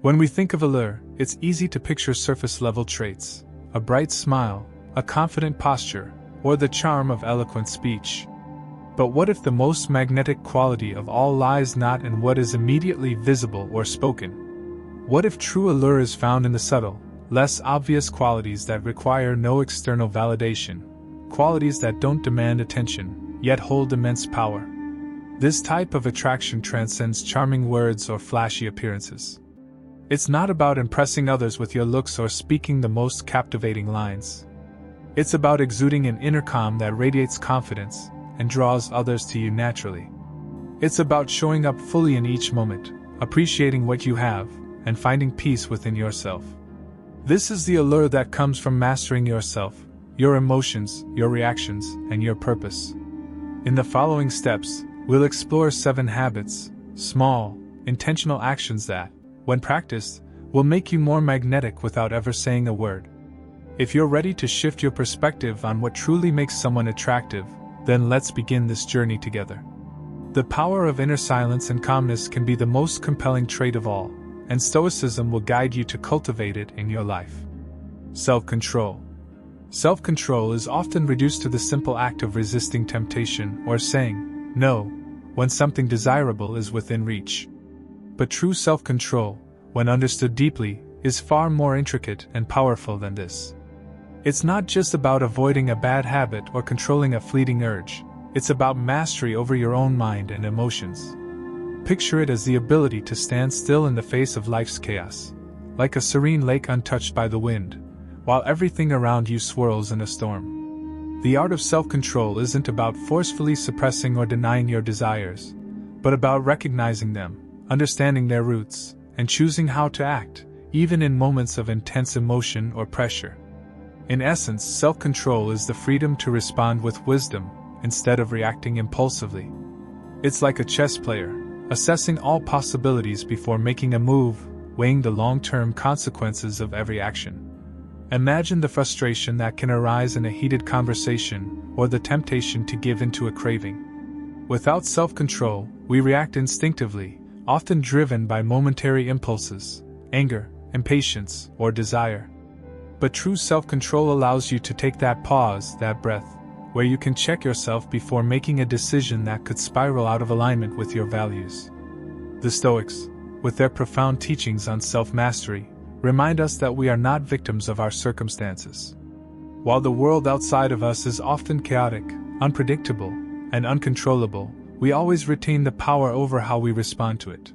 When we think of allure, it's easy to picture surface-level traits, a bright smile, a confident posture, or the charm of eloquent speech. But what if the most magnetic quality of all lies not in what is immediately visible or spoken? What if true allure is found in the subtle, less obvious qualities that require no external validation, qualities that don't demand attention, yet hold immense power? This type of attraction transcends charming words or flashy appearances. It's not about impressing others with your looks or speaking the most captivating lines. It's about exuding an inner calm that radiates confidence and draws others to you naturally. It's about showing up fully in each moment, appreciating what you have, and finding peace within yourself. This is the allure that comes from mastering yourself, your emotions, your reactions, and your purpose. In the following steps, we'll explore 7 habits, small, intentional actions that, when practiced, will make you more magnetic without ever saying a word. If you're ready to shift your perspective on what truly makes someone attractive, then let's begin this journey together. The power of inner silence and calmness can be the most compelling trait of all, and Stoicism will guide you to cultivate it in your life. Self-control. Self-control is often reduced to the simple act of resisting temptation or saying no when something desirable is within reach. But true self-control, when understood deeply, is far more intricate and powerful than this. It's not just about avoiding a bad habit or controlling a fleeting urge, it's about mastery over your own mind and emotions. Picture it as the ability to stand still in the face of life's chaos, like a serene lake untouched by the wind, while everything around you swirls in a storm. The art of self-control isn't about forcefully suppressing or denying your desires, but about recognizing them, understanding their roots, and choosing how to act, even in moments of intense emotion or pressure. In essence, self-control is the freedom to respond with wisdom, instead of reacting impulsively. It's like a chess player, assessing all possibilities before making a move, weighing the long-term consequences of every action. Imagine the frustration that can arise in a heated conversation, or the temptation to give in to a craving. Without self-control, we react instinctively, often driven by momentary impulses, anger, impatience, or desire. But true self-control allows you to take that pause, that breath, where you can check yourself before making a decision that could spiral out of alignment with your values. The Stoics, with their profound teachings on self-mastery, remind us that we are not victims of our circumstances. While the world outside of us is often chaotic, unpredictable, and uncontrollable, we always retain the power over how we respond to it.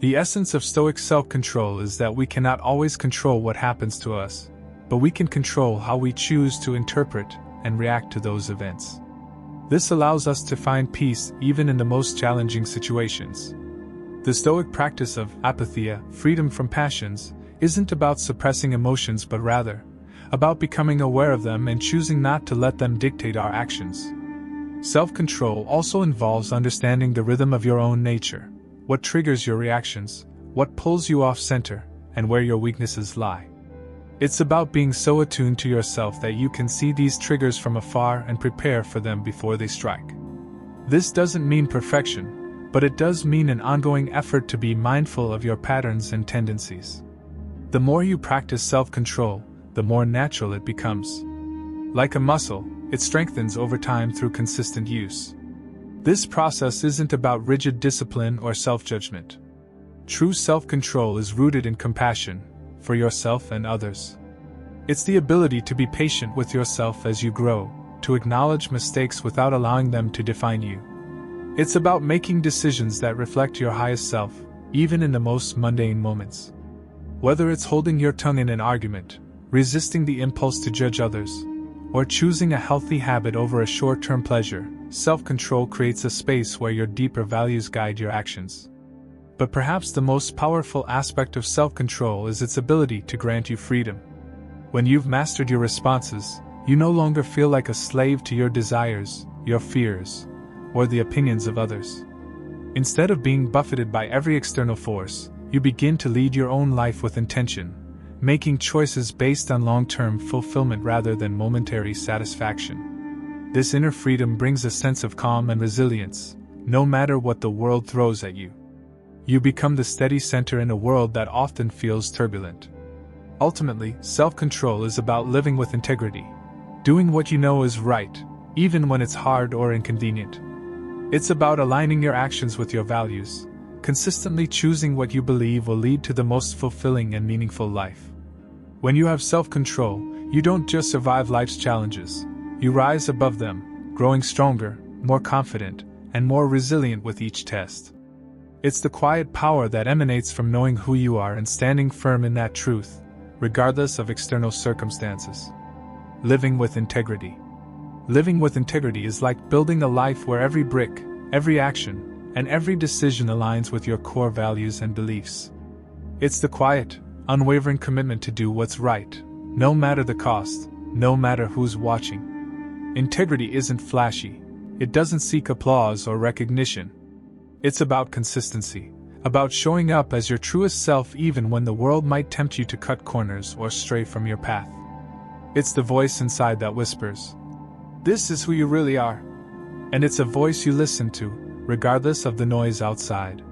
The essence of Stoic self-control is that we cannot always control what happens to us, but we can control how we choose to interpret and react to those events. This allows us to find peace even in the most challenging situations. The Stoic practice of apatheia, freedom from passions, isn't about suppressing emotions but rather about becoming aware of them and choosing not to let them dictate our actions. Self-control also involves understanding the rhythm of your own nature, what triggers your reactions, what pulls you off center, and where your weaknesses lie. It's about being so attuned to yourself that you can see these triggers from afar and prepare for them before they strike. This doesn't mean perfection, but it does mean an ongoing effort to be mindful of your patterns and tendencies. The more you practice self-control, the more natural it becomes. Like a muscle, it strengthens over time through consistent use. This process isn't about rigid discipline or self-judgment. True self-control is rooted in compassion, for yourself and others. It's the ability to be patient with yourself as you grow, to acknowledge mistakes without allowing them to define you. It's about making decisions that reflect your highest self, even in the most mundane moments. Whether it's holding your tongue in an argument, resisting the impulse to judge others, or choosing a healthy habit over a short-term pleasure, self-control creates a space where your deeper values guide your actions. But perhaps the most powerful aspect of self-control is its ability to grant you freedom. When you've mastered your responses, you no longer feel like a slave to your desires, your fears, or the opinions of others. Instead of being buffeted by every external force, you begin to lead your own life with intention, making choices based on long-term fulfillment rather than momentary satisfaction. This inner freedom brings a sense of calm and resilience, no matter what the world throws at you. You become the steady center in a world that often feels turbulent. Ultimately, self-control is about living with integrity, doing what you know is right, even when it's hard or inconvenient. It's about aligning your actions with your values, consistently choosing what you believe will lead to the most fulfilling and meaningful life. When you have self-control, you don't just survive life's challenges, you rise above them, growing stronger, more confident, and more resilient with each test. It's the quiet power that emanates from knowing who you are and standing firm in that truth, regardless of external circumstances. Living with integrity. Living with integrity is like building a life where every brick, every action, and every decision aligns with your core values and beliefs. It's the quiet, unwavering commitment to do what's right, no matter the cost, no matter who's watching. Integrity isn't flashy. It doesn't seek applause or recognition. It's about consistency, about showing up as your truest self even when the world might tempt you to cut corners or stray from your path. It's the voice inside that whispers, "This is who you really are." And it's a voice you listen to, regardless of the noise outside.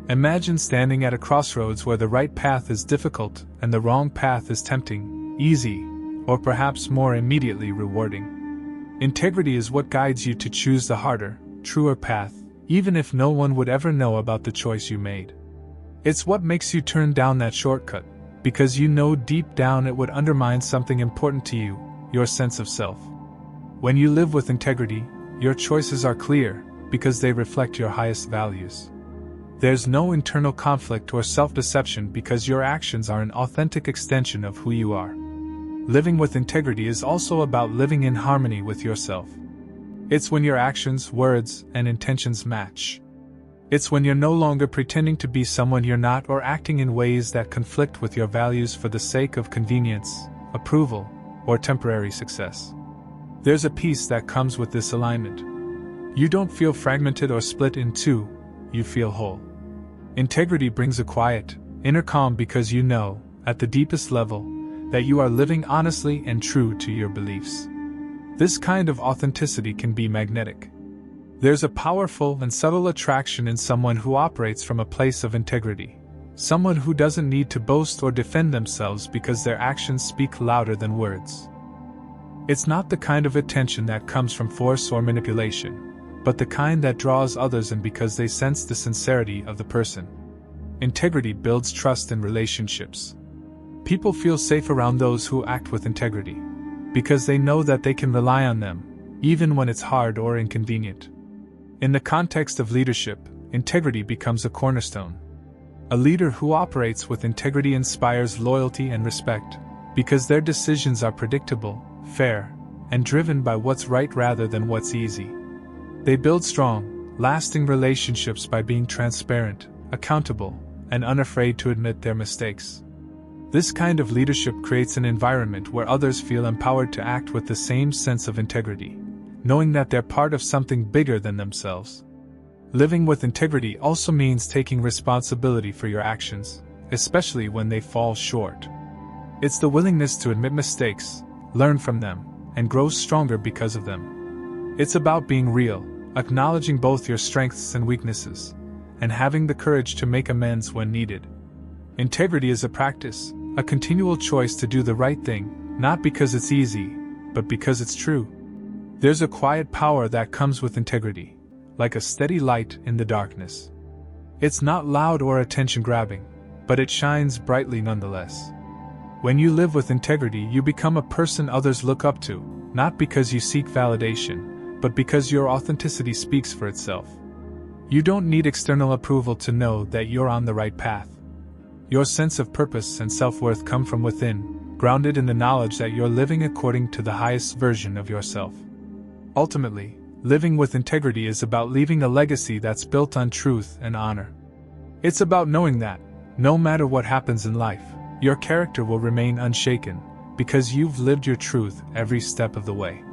Imagine standing at a crossroads where the right path is difficult and the wrong path is tempting, easy, or perhaps more immediately rewarding. Integrity is what guides you to choose the harder, truer path, even if no one would ever know about the choice you made. It's what makes you turn down that shortcut, because you know deep down it would undermine something important to you, your sense of self. When you live with integrity, your choices are clear, because they reflect your highest values. There's no internal conflict or self-deception because your actions are an authentic extension of who you are. Living with integrity is also about living in harmony with yourself. It's when your actions, words, and intentions match. It's when you're no longer pretending to be someone you're not or acting in ways that conflict with your values for the sake of convenience, approval, or temporary success. There's a peace that comes with this alignment. You don't feel fragmented or split in two, you feel whole. Integrity brings a quiet, inner calm because you know, at the deepest level, that you are living honestly and true to your beliefs. This kind of authenticity can be magnetic. There's a powerful and subtle attraction in someone who operates from a place of integrity, someone who doesn't need to boast or defend themselves because their actions speak louder than words. It's not the kind of attention that comes from force or manipulation, but the kind that draws others in because they sense the sincerity of the person. Integrity builds trust in relationships. People feel safe around those who act with integrity, because they know that they can rely on them, even when it's hard or inconvenient. In the context of leadership, integrity becomes a cornerstone. A leader who operates with integrity inspires loyalty and respect, because their decisions are predictable, fair, and driven by what's right rather than what's easy. They build strong, lasting relationships by being transparent, accountable, and unafraid to admit their mistakes. This kind of leadership creates an environment where others feel empowered to act with the same sense of integrity, knowing that they're part of something bigger than themselves. Living with integrity also means taking responsibility for your actions, especially when they fall short. It's the willingness to admit mistakes, learn from them, and grow stronger because of them. It's about being real, acknowledging both your strengths and weaknesses, and having the courage to make amends when needed. Integrity is a practice, a continual choice to do the right thing, not because it's easy, but because it's true. There's a quiet power that comes with integrity, like a steady light in the darkness. It's not loud or attention-grabbing, but it shines brightly nonetheless. When you live with integrity, you become a person others look up to, not because you seek validation, but because your authenticity speaks for itself. You don't need external approval to know that you're on the right path. Your sense of purpose and self-worth come from within, grounded in the knowledge that you're living according to the highest version of yourself. Ultimately, living with integrity is about leaving a legacy that's built on truth and honor. It's about knowing that, no matter what happens in life, your character will remain unshaken, because you've lived your truth every step of the way.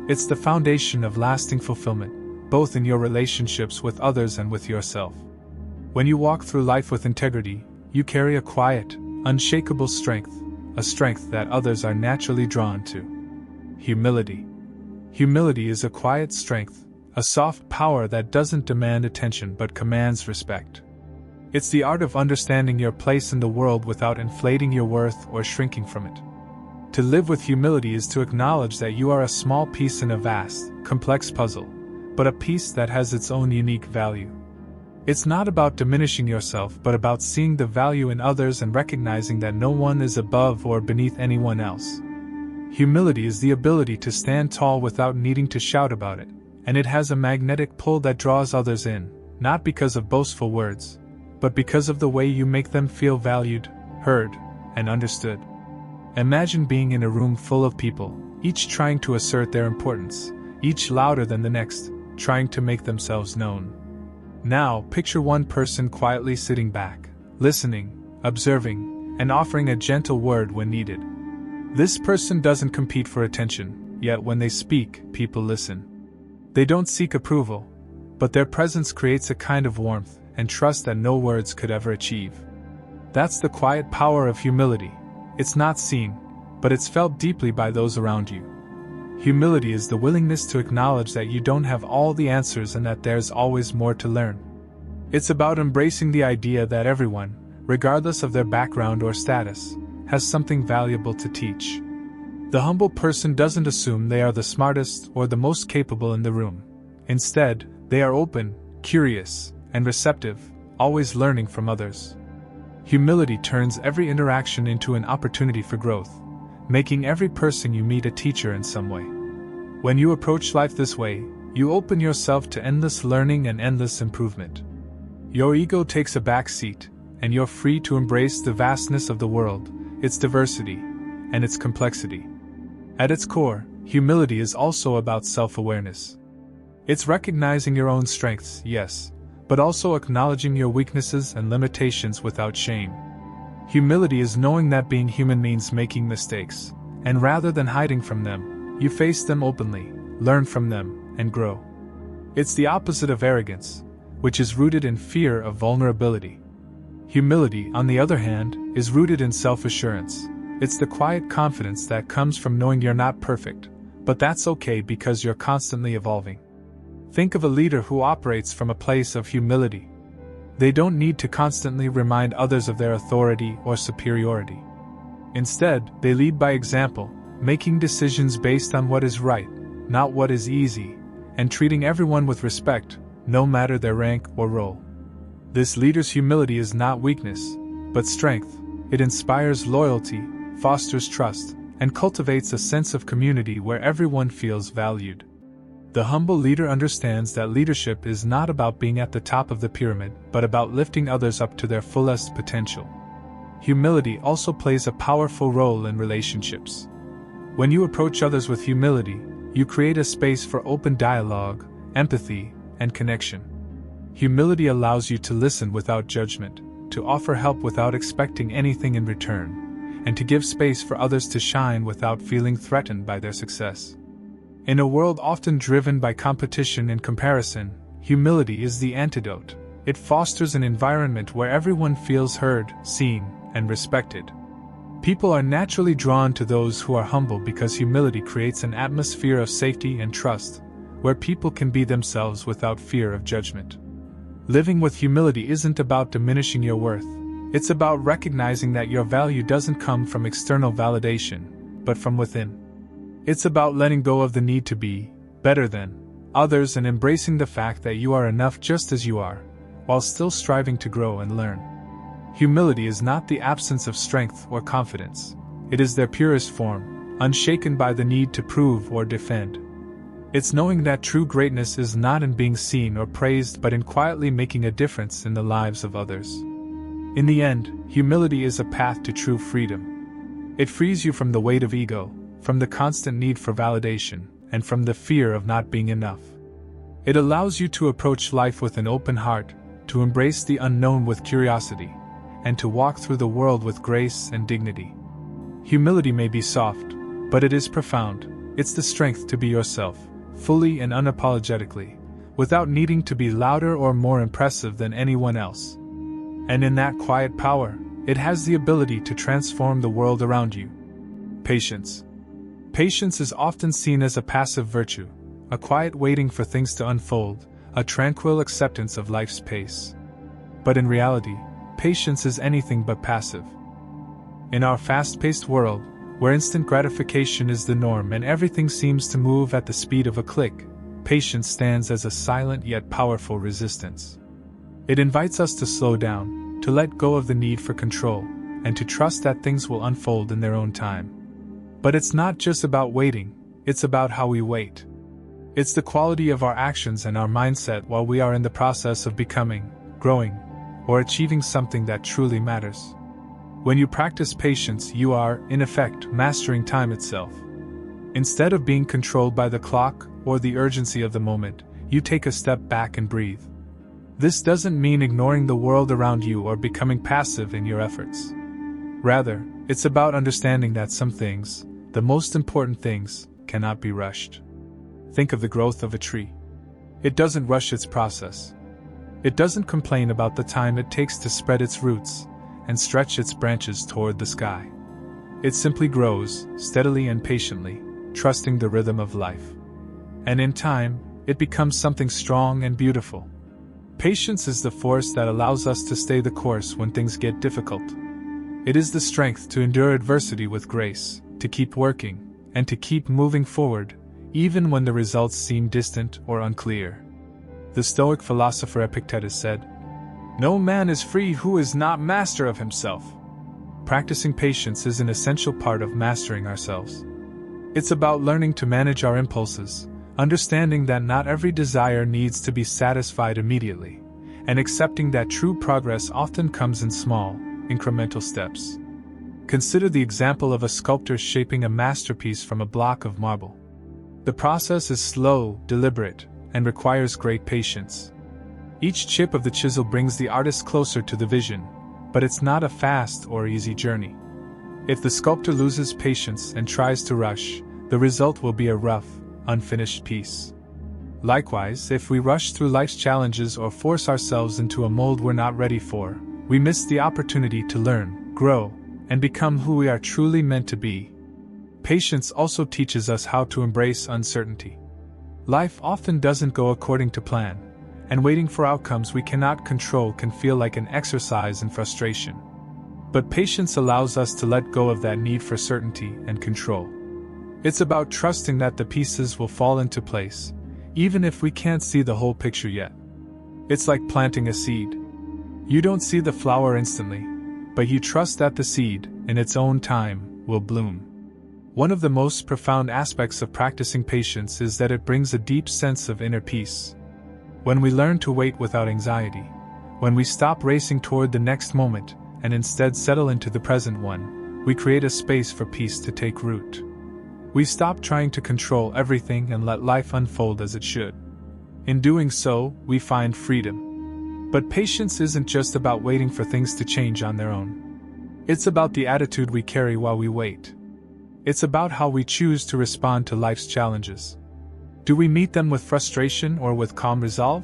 It's the foundation of lasting fulfillment, both in your relationships with others and with yourself. When you walk through life with integrity, you carry a quiet, unshakable strength, a strength that others are naturally drawn to. Humility. Humility is a quiet strength, a soft power that doesn't demand attention but commands respect. It's the art of understanding your place in the world without inflating your worth or shrinking from it. To live with humility is to acknowledge that you are a small piece in a vast, complex puzzle, but a piece that has its own unique value. It's not about diminishing yourself, but about seeing the value in others and recognizing that no one is above or beneath anyone else. Humility is the ability to stand tall without needing to shout about it, and it has a magnetic pull that draws others in, not because of boastful words, but because of the way you make them feel valued, heard, and understood. Imagine being in a room full of people, each trying to assert their importance, each louder than the next, trying to make themselves known. Now, picture one person quietly sitting back, listening, observing, and offering a gentle word when needed. This person doesn't compete for attention, yet when they speak, people listen. They don't seek approval, but their presence creates a kind of warmth and trust that no words could ever achieve. That's the quiet power of humility. It's not seen, but it's felt deeply by those around you. Humility is the willingness to acknowledge that you don't have all the answers and that there's always more to learn. It's about embracing the idea that everyone, regardless of their background or status, has something valuable to teach. The humble person doesn't assume they are the smartest or the most capable in the room. Instead, they are open, curious, and receptive, always learning from others. Humility turns every interaction into an opportunity for growth, making every person you meet a teacher in some way. When you approach life this way, you open yourself to endless learning and endless improvement. Your ego takes a back seat, and you're free to embrace the vastness of the world, its diversity, and its complexity. At its core, humility is also about self-awareness. It's recognizing your own strengths, yes, but also acknowledging your weaknesses and limitations without shame. Humility is knowing that being human means making mistakes, and rather than hiding from them, you face them openly, learn from them, and grow. It's the opposite of arrogance, which is rooted in fear of vulnerability. Humility, on the other hand, is rooted in self-assurance. It's the quiet confidence that comes from knowing you're not perfect, but that's okay because you're constantly evolving. Think of a leader who operates from a place of humility. They don't need to constantly remind others of their authority or superiority. Instead, they lead by example, making decisions based on what is right, not what is easy, and treating everyone with respect, no matter their rank or role. This leader's humility is not weakness, but strength. It inspires loyalty, fosters trust, and cultivates a sense of community where everyone feels valued. The humble leader understands that leadership is not about being at the top of the pyramid, but about lifting others up to their fullest potential. Humility also plays a powerful role in relationships. When you approach others with humility, you create a space for open dialogue, empathy, and connection. Humility allows you to listen without judgment, to offer help without expecting anything in return, and to give space for others to shine without feeling threatened by their success. In a world often driven by competition and comparison, humility is the antidote. It fosters an environment where everyone feels heard, seen, and respected. People are naturally drawn to those who are humble because humility creates an atmosphere of safety and trust, where people can be themselves without fear of judgment. Living with humility isn't about diminishing your worth. It's about recognizing that your value doesn't come from external validation, but from within. It's about letting go of the need to be better than others and embracing the fact that you are enough just as you are, while still striving to grow and learn. Humility is not the absence of strength or confidence. It is their purest form, unshaken by the need to prove or defend. It's knowing that true greatness is not in being seen or praised but in quietly making a difference in the lives of others. In the end, humility is a path to true freedom. It frees you from the weight of ego, from the constant need for validation, and from the fear of not being enough. It allows you to approach life with an open heart, to embrace the unknown with curiosity, and to walk through the world with grace and dignity. Humility may be soft, but it is profound. It's the strength to be yourself, fully and unapologetically, without needing to be louder or more impressive than anyone else. And in that quiet power, it has the ability to transform the world around you. Patience. Patience is often seen as a passive virtue, a quiet waiting for things to unfold, a tranquil acceptance of life's pace. But in reality, patience is anything but passive. In our fast-paced world, where instant gratification is the norm and everything seems to move at the speed of a click, patience stands as a silent yet powerful resistance. It invites us to slow down, to let go of the need for control, and to trust that things will unfold in their own time. But it's not just about waiting, it's about how we wait. It's the quality of our actions and our mindset while we are in the process of becoming, growing, or achieving something that truly matters. When you practice patience, you are, in effect, mastering time itself. Instead of being controlled by the clock or the urgency of the moment, you take a step back and breathe. This doesn't mean ignoring the world around you or becoming passive in your efforts. Rather, it's about understanding that some things, the most important things, cannot be rushed. Think of the growth of a tree. It doesn't rush its process. It doesn't complain about the time it takes to spread its roots and stretch its branches toward the sky. It simply grows, steadily and patiently, trusting the rhythm of life. And in time, it becomes something strong and beautiful. Patience is the force that allows us to stay the course when things get difficult. It is the strength to endure adversity with grace, to keep working, and to keep moving forward, even when the results seem distant or unclear. The Stoic philosopher Epictetus said, "No man is free who is not master of himself." Practicing patience is an essential part of mastering ourselves. It's about learning to manage our impulses, understanding that not every desire needs to be satisfied immediately, and accepting that true progress often comes in small, incremental steps. Consider the example of a sculptor shaping a masterpiece from a block of marble. The process is slow, deliberate, and requires great patience. Each chip of the chisel brings the artist closer to the vision, but it's not a fast or easy journey. If the sculptor loses patience and tries to rush, the result will be a rough, unfinished piece. Likewise, if we rush through life's challenges or force ourselves into a mold we're not ready for, we miss the opportunity to learn, grow, and become who we are truly meant to be. Patience also teaches us how to embrace uncertainty. Life often doesn't go according to plan, and waiting for outcomes we cannot control can feel like an exercise in frustration. But patience allows us to let go of that need for certainty and control. It's about trusting that the pieces will fall into place, even if we can't see the whole picture yet. It's like planting a seed. You don't see the flower instantly, but you trust that the seed, in its own time, will bloom. One of the most profound aspects of practicing patience is that it brings a deep sense of inner peace. When we learn to wait without anxiety, when we stop racing toward the next moment and instead settle into the present one, we create a space for peace to take root. We stop trying to control everything and let life unfold as it should. In doing so, we find freedom. But patience isn't just about waiting for things to change on their own. It's about the attitude we carry while we wait. It's about how we choose to respond to life's challenges. Do we meet them with frustration or with calm resolve?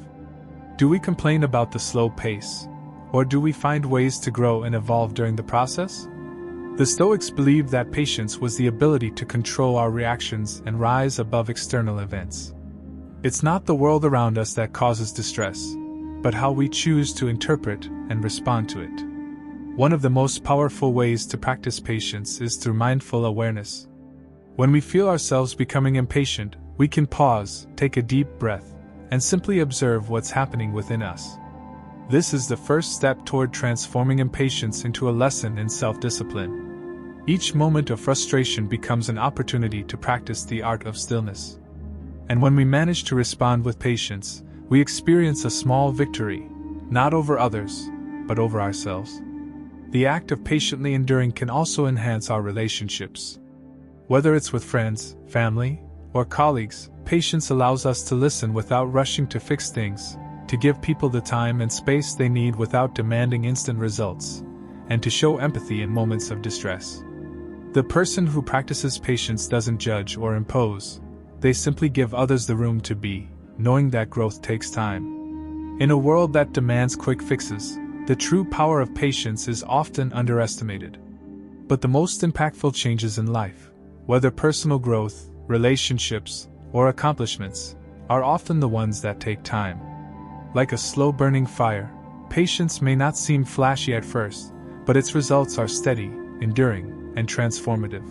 Do we complain about the slow pace? Or do we find ways to grow and evolve during the process? The Stoics believed that patience was the ability to control our reactions and rise above external events. It's not the world around us that causes distress, but how we choose to interpret and respond to it. One of the most powerful ways to practice patience is through mindful awareness. When we feel ourselves becoming impatient, we can pause, take a deep breath, and simply observe what's happening within us. This is the first step toward transforming impatience into a lesson in self-discipline. Each moment of frustration becomes an opportunity to practice the art of stillness. And when we manage to respond with patience, we experience a small victory, not over others, but over ourselves. The act of patiently enduring can also enhance our relationships. Whether it's with friends, family, or colleagues, patience allows us to listen without rushing to fix things, to give people the time and space they need without demanding instant results, and to show empathy in moments of distress. The person who practices patience doesn't judge or impose, they simply give others the room to be, knowing that growth takes time. In a world that demands quick fixes, the true power of patience is often underestimated. But the most impactful changes in life, whether personal growth, relationships, or accomplishments, are often the ones that take time. Like a slow-burning fire, patience may not seem flashy at first, but its results are steady, enduring, and transformative.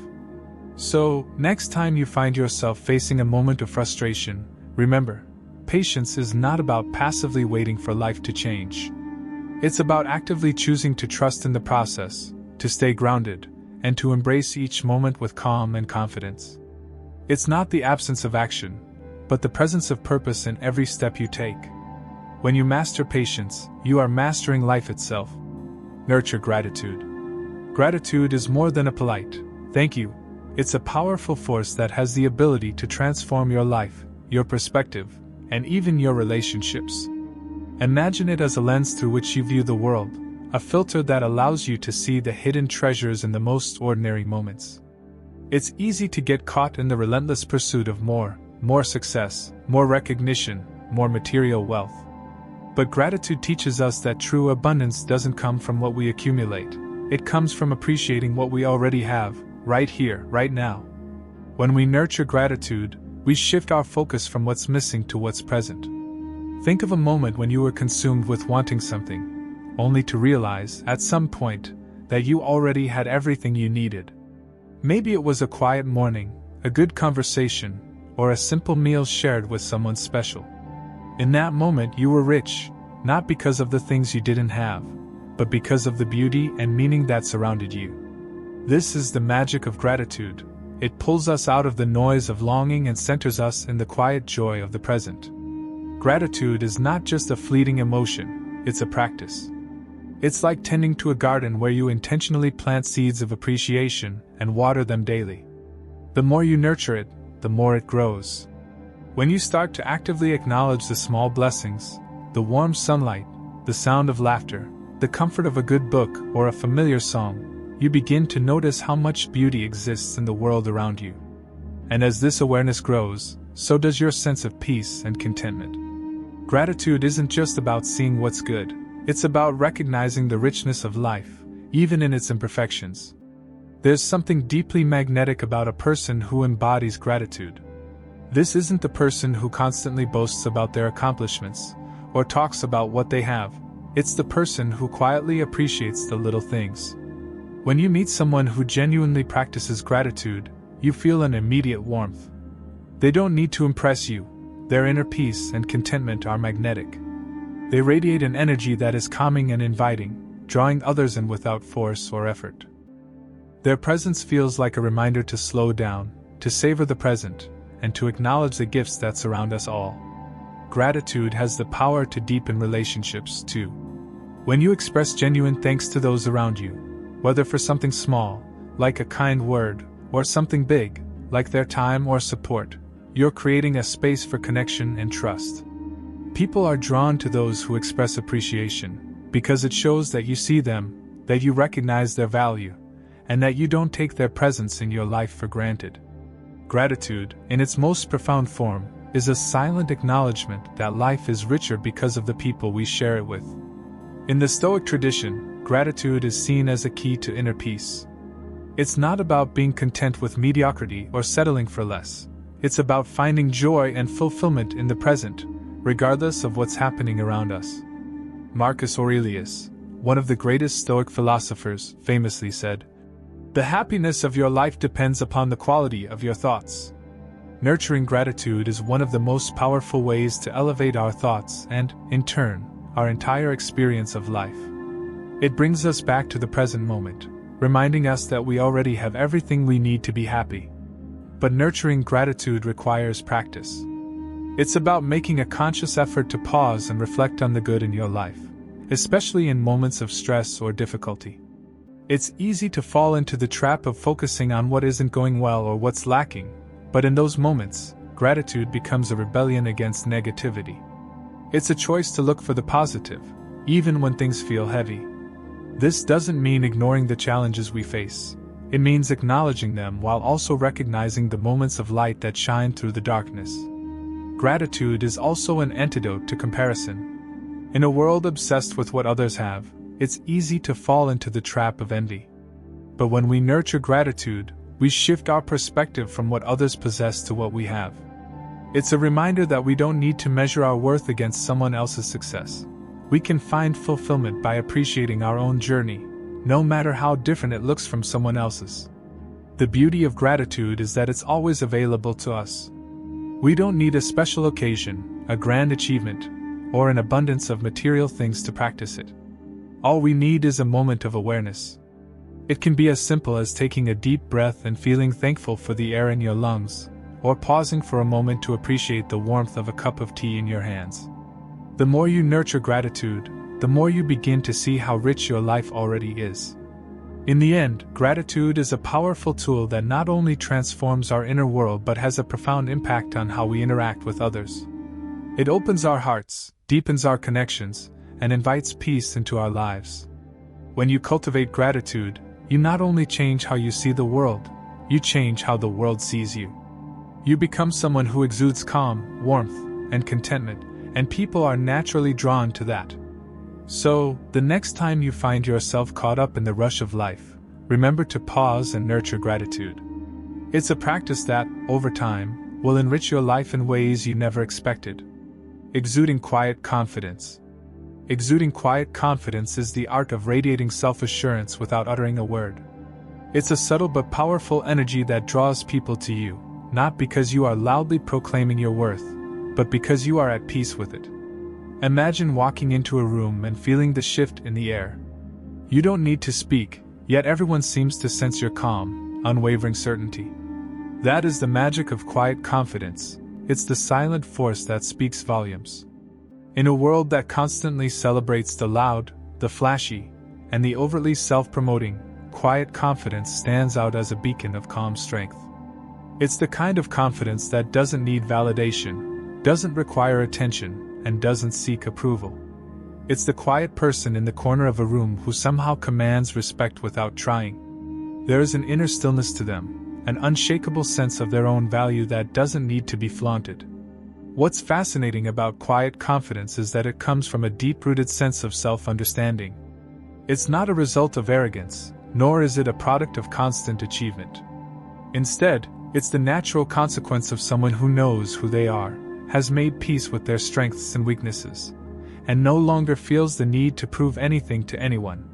So, next time you find yourself facing a moment of frustration, remember, patience is not about passively waiting for life to change. It's about actively choosing to trust in the process, to stay grounded, and to embrace each moment with calm and confidence. It's not the absence of action, but the presence of purpose in every step you take. When you master patience, you are mastering life itself. Nurture gratitude. Gratitude is more than a polite thank you. It's a powerful force that has the ability to transform your life, your perspective, and even your relationships. Imagine it as a lens through which you view the world, a filter that allows you to see the hidden treasures in the most ordinary moments. It's easy to get caught in the relentless pursuit of more success, more recognition, more material wealth. But gratitude teaches us that true abundance doesn't come from what we accumulate. It comes from appreciating what we already have, right here, right now. When we nurture gratitude, we shift our focus from what's missing to what's present. Think of a moment when you were consumed with wanting something, only to realize, at some point, that you already had everything you needed. Maybe it was a quiet morning, a good conversation, or a simple meal shared with someone special. In that moment you were rich, not because of the things you didn't have, but because of the beauty and meaning that surrounded you. This is the magic of gratitude. It pulls us out of the noise of longing and centers us in the quiet joy of the present. Gratitude is not just a fleeting emotion, it's a practice. It's like tending to a garden where you intentionally plant seeds of appreciation and water them daily. The more you nurture it, the more it grows. When you start to actively acknowledge the small blessings, the warm sunlight, the sound of laughter, the comfort of a good book or a familiar song, you begin to notice how much beauty exists in the world around you. And as this awareness grows, so does your sense of peace and contentment. Gratitude isn't just about seeing what's good, it's about recognizing the richness of life, even in its imperfections. There's something deeply magnetic about a person who embodies gratitude. This isn't the person who constantly boasts about their accomplishments, or talks about what they have. It's the person who quietly appreciates the little things. When you meet someone who genuinely practices gratitude, you feel an immediate warmth. They don't need to impress you. Their inner peace and contentment are magnetic. They radiate an energy that is calming and inviting, drawing others in without force or effort. Their presence feels like a reminder to slow down, to savor the present, and to acknowledge the gifts that surround us all. Gratitude has the power to deepen relationships, too. When you express genuine thanks to those around you, whether for something small, like a kind word, or something big, like their time or support, you're creating a space for connection and trust. People are drawn to those who express appreciation, because it shows that you see them, that you recognize their value, and that you don't take their presence in your life for granted. Gratitude, in its most profound form, is a silent acknowledgement that life is richer because of the people we share it with. In the Stoic tradition, gratitude is seen as a key to inner peace. It's not about being content with mediocrity or settling for less. It's about finding joy and fulfillment in the present, regardless of what's happening around us. Marcus Aurelius, one of the greatest Stoic philosophers, famously said, "The happiness of your life depends upon the quality of your thoughts." Nurturing gratitude is one of the most powerful ways to elevate our thoughts and, in turn, our entire experience of life. It brings us back to the present moment, reminding us that we already have everything we need to be happy. But nurturing gratitude requires practice. It's about making a conscious effort to pause and reflect on the good in your life, especially in moments of stress or difficulty. It's easy to fall into the trap of focusing on what isn't going well or what's lacking, but in those moments, gratitude becomes a rebellion against negativity. It's a choice to look for the positive, even when things feel heavy. This doesn't mean ignoring the challenges we face. It means acknowledging them while also recognizing the moments of light that shine through the darkness. Gratitude is also an antidote to comparison. In a world obsessed with what others have, it's easy to fall into the trap of envy. But when we nurture gratitude, we shift our perspective from what others possess to what we have. It's a reminder that we don't need to measure our worth against someone else's success. We can find fulfillment by appreciating our own journey, no matter how different it looks from someone else's. The beauty of gratitude is that it's always available to us. We don't need a special occasion, a grand achievement, or an abundance of material things to practice it. All we need is a moment of awareness. It can be as simple as taking a deep breath and feeling thankful for the air in your lungs, or pausing for a moment to appreciate the warmth of a cup of tea in your hands. The more you nurture gratitude, the more you begin to see how rich your life already is. In the end, gratitude is a powerful tool that not only transforms our inner world but has a profound impact on how we interact with others. It opens our hearts, deepens our connections, and invites peace into our lives. When you cultivate gratitude, you not only change how you see the world, you change how the world sees you. You become someone who exudes calm, warmth, and contentment, and people are naturally drawn to that. So, the next time you find yourself caught up in the rush of life, remember to pause and nurture gratitude. It's a practice that, over time, will enrich your life in ways you never expected. Exuding quiet confidence. Exuding quiet confidence is the art of radiating self-assurance without uttering a word. It's a subtle but powerful energy that draws people to you, not because you are loudly proclaiming your worth, but because you are at peace with it. Imagine walking into a room and feeling the shift in the air. You don't need to speak, yet everyone seems to sense your calm, unwavering certainty. That is the magic of quiet confidence. It's the silent force that speaks volumes. In a world that constantly celebrates the loud, the flashy, and the overtly self-promoting, quiet confidence stands out as a beacon of calm strength. It's the kind of confidence that doesn't need validation, doesn't require attention, and doesn't seek approval. It's the quiet person in the corner of a room who somehow commands respect without trying. There is an inner stillness to them, an unshakable sense of their own value that doesn't need to be flaunted. What's fascinating about quiet confidence is that it comes from a deep-rooted sense of self-understanding. It's not a result of arrogance, nor is it a product of constant achievement. Instead, it's the natural consequence of someone who knows who they are, has made peace with their strengths and weaknesses, and no longer feels the need to prove anything to anyone.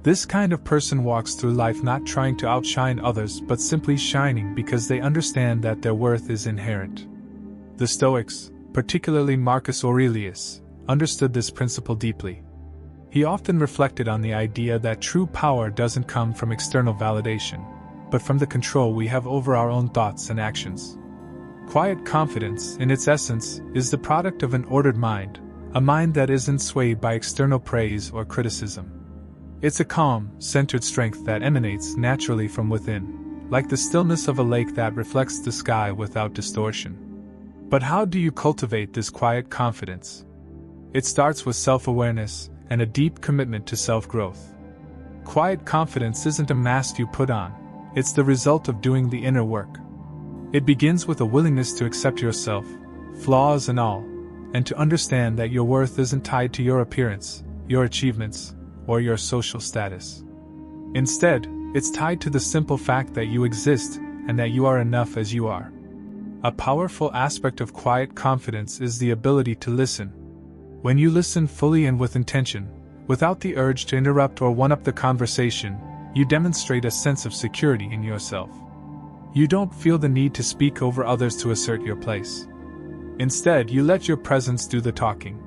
This kind of person walks through life not trying to outshine others but simply shining because they understand that their worth is inherent. The Stoics, particularly Marcus Aurelius, understood this principle deeply. He often reflected on the idea that true power doesn't come from external validation, but from the control we have over our own thoughts and actions. Quiet confidence, in its essence, is the product of an ordered mind, a mind that isn't swayed by external praise or criticism. It's a calm, centered strength that emanates naturally from within, like the stillness of a lake that reflects the sky without distortion. But how do you cultivate this quiet confidence? It starts with self-awareness and a deep commitment to self-growth. Quiet confidence isn't a mask you put on, it's the result of doing the inner work. It begins with a willingness to accept yourself, flaws and all, and to understand that your worth isn't tied to your appearance, your achievements, or your social status. Instead, it's tied to the simple fact that you exist and that you are enough as you are. A powerful aspect of quiet confidence is the ability to listen. When you listen fully and with intention, without the urge to interrupt or one-up the conversation, you demonstrate a sense of security in yourself. You don't feel the need to speak over others to assert your place. Instead, you let your presence do the talking.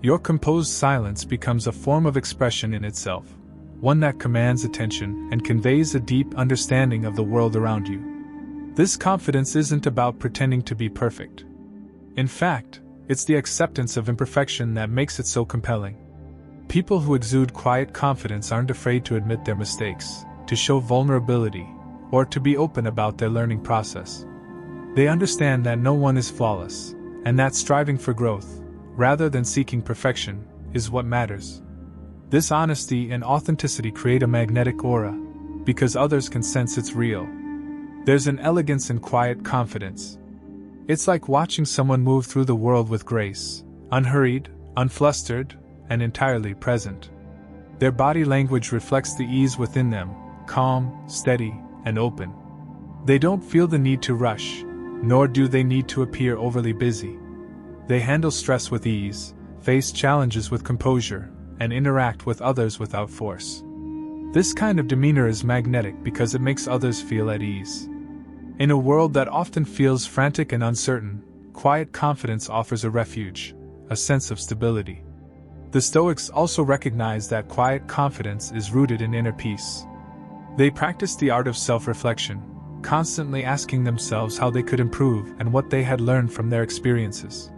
Your composed silence becomes a form of expression in itself, one that commands attention and conveys a deep understanding of the world around you. This confidence isn't about pretending to be perfect. In fact, it's the acceptance of imperfection that makes it so compelling. People who exude quiet confidence aren't afraid to admit their mistakes, to show vulnerability, or to be open about their learning process. They understand that no one is flawless, and that striving for growth, rather than seeking perfection, is what matters. This honesty and authenticity create a magnetic aura, because others can sense it's real. There's an elegance in quiet confidence. It's like watching someone move through the world with grace, unhurried, unflustered, and entirely present. Their body language reflects the ease within them, calm, steady, and open. They don't feel the need to rush, nor do they need to appear overly busy. They handle stress with ease, face challenges with composure, and interact with others without force. This kind of demeanor is magnetic because it makes others feel at ease. In a world that often feels frantic and uncertain, quiet confidence offers a refuge, a sense of stability. The Stoics also recognize that quiet confidence is rooted in inner peace. They practice the art of self-reflection, constantly asking themselves how they could improve and what they had learned from their experiences.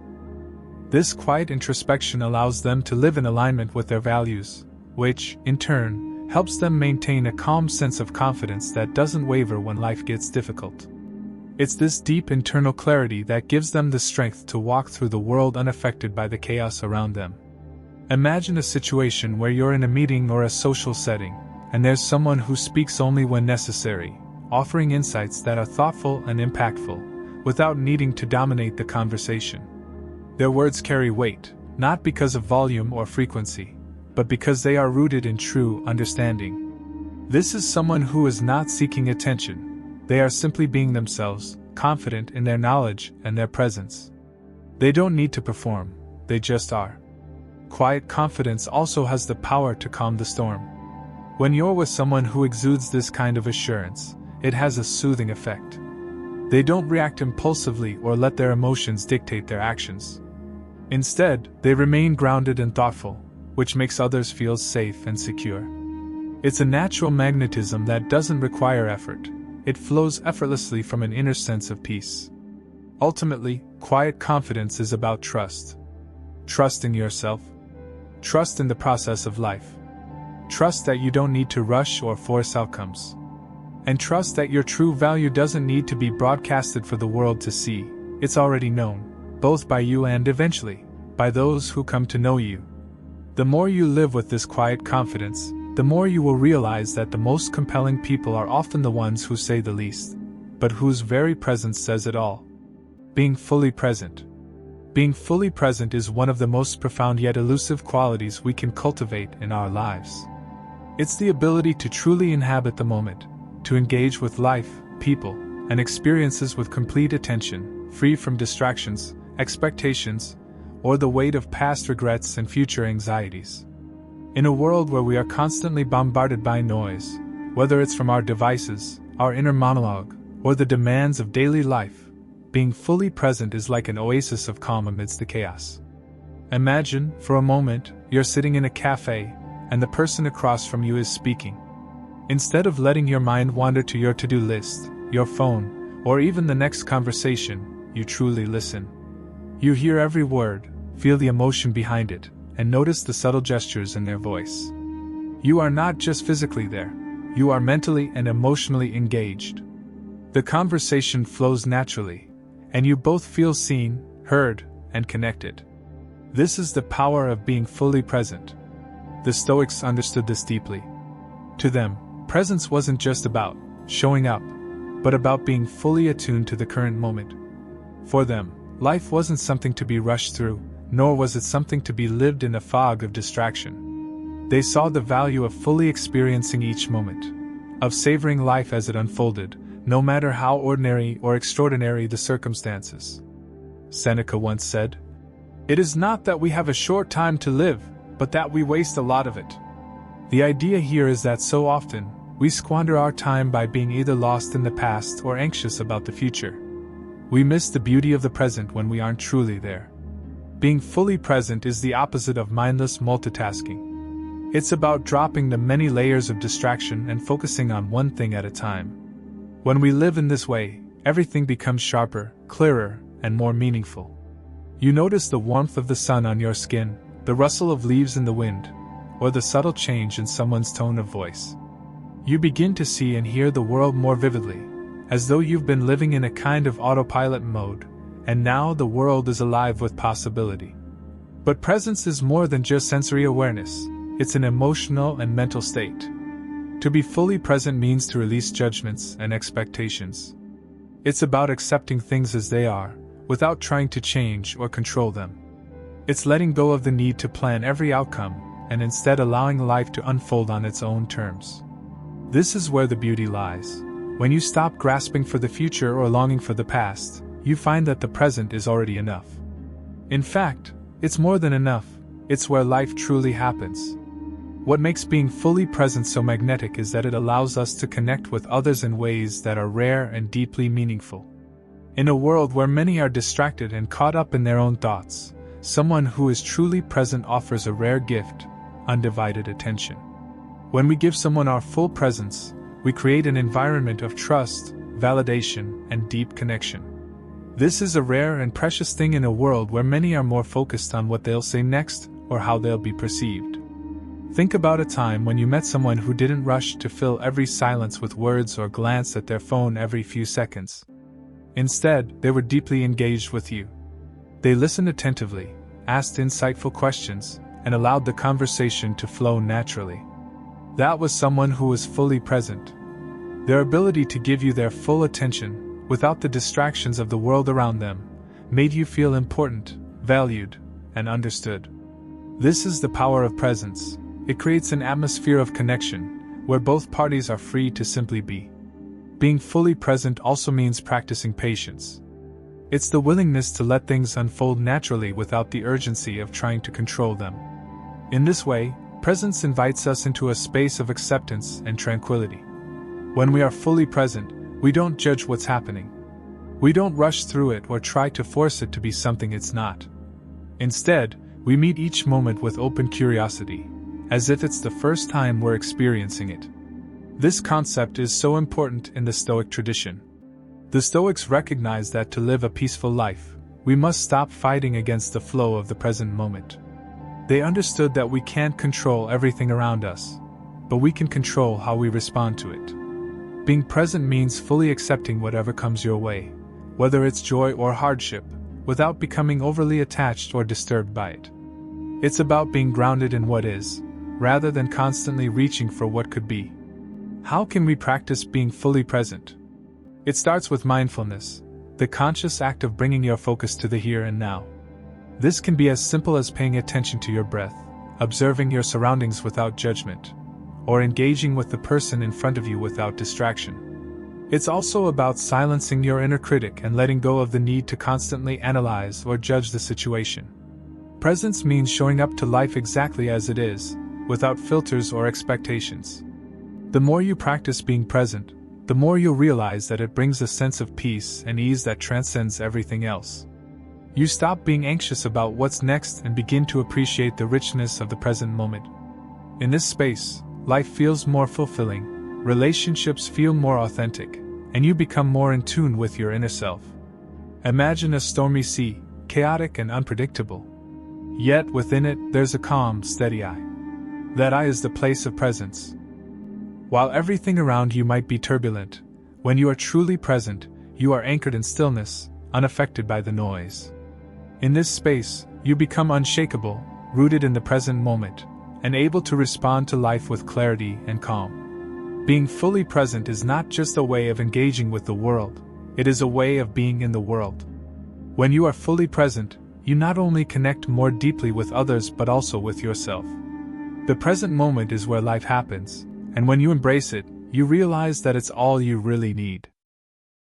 This quiet introspection allows them to live in alignment with their values, which, in turn, helps them maintain a calm sense of confidence that doesn't waver when life gets difficult. It's this deep internal clarity that gives them the strength to walk through the world unaffected by the chaos around them. Imagine a situation where you're in a meeting or a social setting, and there's someone who speaks only when necessary, offering insights that are thoughtful and impactful, without needing to dominate the conversation. Their words carry weight, not because of volume or frequency, but because they are rooted in true understanding. This is someone who is not seeking attention. They are simply being themselves, confident in their knowledge and their presence. They don't need to perform, they just are. Quiet confidence also has the power to calm the storm. When you're with someone who exudes this kind of assurance, it has a soothing effect. They don't react impulsively or let their emotions dictate their actions. Instead, they remain grounded and thoughtful, which makes others feel safe and secure. It's a natural magnetism that doesn't require effort. It flows effortlessly from an inner sense of peace. Ultimately, quiet confidence is about trust. Trust in yourself. Trust in the process of life. Trust that you don't need to rush or force outcomes. And trust that your true value doesn't need to be broadcasted for the world to see. It's already known, both by you and eventually, by those who come to know you. The more you live with this quiet confidence, the more you will realize that the most compelling people are often the ones who say the least, but whose very presence says it all. Being fully present. Being fully present is one of the most profound yet elusive qualities we can cultivate in our lives. It's the ability to truly inhabit the moment, to engage with life, people, and experiences with complete attention, free from distractions, expectations, or the weight of past regrets and future anxieties. In a world where we are constantly bombarded by noise, whether it's from our devices, our inner monologue, or the demands of daily life, being fully present is like an oasis of calm amidst the chaos. Imagine, for a moment, you're sitting in a cafe, and the person across from you is speaking. Instead of letting your mind wander to your to-do list, your phone, or even the next conversation, you truly listen. You hear every word, feel the emotion behind it, and notice the subtle gestures in their voice. You are not just physically there, you are mentally and emotionally engaged. The conversation flows naturally, and you both feel seen, heard, and connected. This is the power of being fully present. The Stoics understood this deeply. To them, presence wasn't just about showing up, but about being fully attuned to the current moment. For them, life wasn't something to be rushed through, nor was it something to be lived in a fog of distraction. They saw the value of fully experiencing each moment, of savoring life as it unfolded, no matter how ordinary or extraordinary the circumstances. Seneca once said, "It is not that we have a short time to live, but that we waste a lot of it." The idea here is that so often, we squander our time by being either lost in the past or anxious about the future. We miss the beauty of the present when we aren't truly there. Being fully present is the opposite of mindless multitasking. It's about dropping the many layers of distraction and focusing on one thing at a time. When we live in this way, everything becomes sharper, clearer, and more meaningful. You notice the warmth of the sun on your skin, the rustle of leaves in the wind, or the subtle change in someone's tone of voice. You begin to see and hear the world more vividly, as though you've been living in a kind of autopilot mode, and now the world is alive with possibility. But presence is more than just sensory awareness, it's an emotional and mental state. To be fully present means to release judgments and expectations. It's about accepting things as they are, without trying to change or control them. It's letting go of the need to plan every outcome, and instead allowing life to unfold on its own terms. This is where the beauty lies. When you stop grasping for the future or longing for the past, you find that the present is already enough. In fact, it's more than enough, It's where life truly happens. What makes being fully present so magnetic is that it allows us to connect with others in ways that are rare and deeply meaningful. In a world where many are distracted and caught up in their own thoughts, someone who is truly present offers a rare gift: undivided attention. When we give someone our full presence, we create an environment of trust, validation, and deep connection. This is a rare and precious thing in a world where many are more focused on what they'll say next or how they'll be perceived. Think about a time when you met someone who didn't rush to fill every silence with words or glance at their phone every few seconds. Instead, they were deeply engaged with you. They listened attentively, asked insightful questions, and allowed the conversation to flow naturally. That was someone who was fully present. Their ability to give you their full attention, without the distractions of the world around them, made you feel important, valued, and understood. This is the power of presence. It creates an atmosphere of connection, where both parties are free to simply be. Being fully present also means practicing patience. It's the willingness to let things unfold naturally without the urgency of trying to control them. In this way, presence invites us into a space of acceptance and tranquility. When we are fully present, we don't judge what's happening. We don't rush through it or try to force it to be something it's not. Instead, we meet each moment with open curiosity, as if it's the first time we're experiencing it. This concept is so important in the Stoic tradition. The Stoics recognize that to live a peaceful life, we must stop fighting against the flow of the present moment. They understood that we can't control everything around us, but we can control how we respond to it. Being present means fully accepting whatever comes your way, whether it's joy or hardship, without becoming overly attached or disturbed by it. It's about being grounded in what is, rather than constantly reaching for what could be. How can we practice being fully present? It starts with mindfulness, the conscious act of bringing your focus to the here and now. This can be as simple as paying attention to your breath, observing your surroundings without judgment, or engaging with the person in front of you without distraction. It's also about silencing your inner critic and letting go of the need to constantly analyze or judge the situation. Presence means showing up to life exactly as it is, without filters or expectations. The more you practice being present, the more you'll realize that it brings a sense of peace and ease that transcends everything else. You stop being anxious about what's next and begin to appreciate the richness of the present moment. In this space, life feels more fulfilling, relationships feel more authentic, and you become more in tune with your inner self. Imagine a stormy sea, chaotic and unpredictable. Yet within it, there's a calm, steady eye. That eye is the place of presence. While everything around you might be turbulent, when you are truly present, you are anchored in stillness, unaffected by the noise. In this space, you become unshakable, rooted in the present moment, and able to respond to life with clarity and calm. Being fully present is not just a way of engaging with the world, it is a way of being in the world. When you are fully present, you not only connect more deeply with others but also with yourself. The present moment is where life happens, and when you embrace it, you realize that it's all you really need.